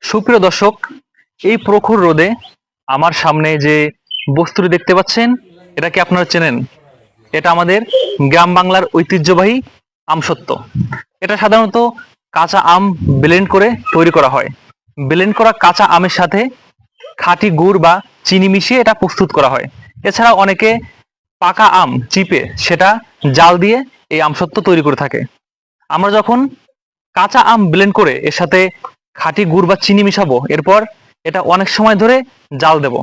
সুপ্রিয় দর্শক, এই প্রখর রোদে আমার সামনে যে বস্তুটি দেখতে পাচ্ছেন, এটা কি আপনারা চেনেন? এটা আমাদের গ্রাম বাংলার ঐতিহ্যবাহী আমসত্ত্ব। এটা সাধারণত কাঁচা আম ব্লেন্ড করে তৈরি করা হয়। ব্লেন্ড করা কাঁচা আমের সাথে খাঁটি গুড় বা চিনি মিশিয়ে এটা প্রস্তুত করা হয়। এছাড়া অনেকে পাকা আম চিপে সেটা জাল দিয়ে এই আমসত্ত্ব তৈরি করে থাকে। আমরা যখন কাঁচা আম ব্লেন্ড করে এর সাথে খাঁটি গুড় বা চিনি মিশাবো, এরপর এটা অনেক সময় ধরে জাল দেব।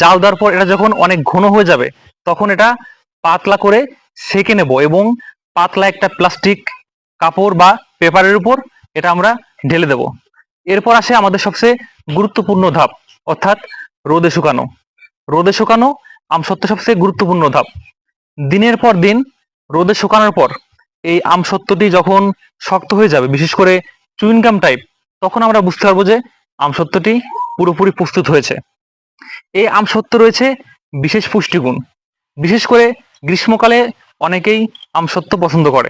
জাল দেওয়ার পর এটা যখন অনেক ঘন হয়ে যাবে, তখন এটা পাতলা করে সেঁকে নেব এবং পাতলা একটা প্লাস্টিক কাপড় বা পেপারের উপর এটা আমরা ঢেলে দেব। এরপর আসে আমাদের সবচেয়ে গুরুত্বপূর্ণ ধাপ, অর্থাৎ রোদে শুকানো। রোদে শুকানো আমসত্ত্ব সবচেয়ে গুরুত্বপূর্ণ ধাপ। দিনের পর দিন রোদে শুকানোর পর এই আমসত্ত্বটি যখন শক্ত হয়ে যাবে, বিশেষ করে চুইনগাম টাইপ, তখন আমরা বুঝতে পারবো যে আমসত্ত্বটি পুরোপুরি প্রস্তুত হয়েছে। এই আমসত্ত্ব রয়েছে বিশেষ পুষ্টিগুণ। বিশেষ করে গ্রীষ্মকালে অনেকেই আমসত্ত্ব পছন্দ করে।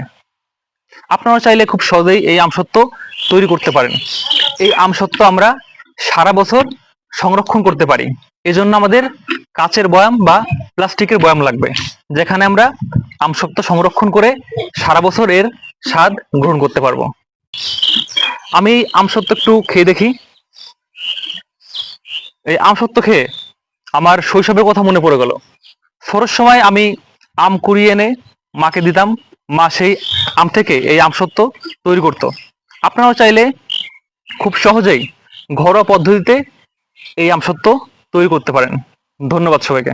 আপনারা চাইলে খুব সহজেই এই আমসত্ত্ব তৈরি করতে পারেন। এই আমসত্ত্ব আমরা সারা বছর সংরক্ষণ করতে পারি। এজন্য আমাদের কাচের বয়াম বা প্লাস্টিকের বয়াম লাগবে, যেখানে আমরা আমসত্ত্ব সংরক্ষণ করে সারা বছর এর স্বাদ গ্রহণ করতে পারবো। আমি আমসত্ত্ব একটু খেয়ে দেখি। এই আমসত্ত্ব খেয়ে আমার শৈশবের কথা মনে পড়ে গেল। ছোটোর সময় আমি আম কুড়িয়ে এনে মাকে দিতাম, মা সেই আম থেকে এই আমসত্ত্ব তৈরি করতো। আপনারাও চাইলে খুব সহজেই ঘরোয়া পদ্ধতিতে এই আমসত্ত্ব তৈরি করতে পারেন। ধন্যবাদ সবাইকে।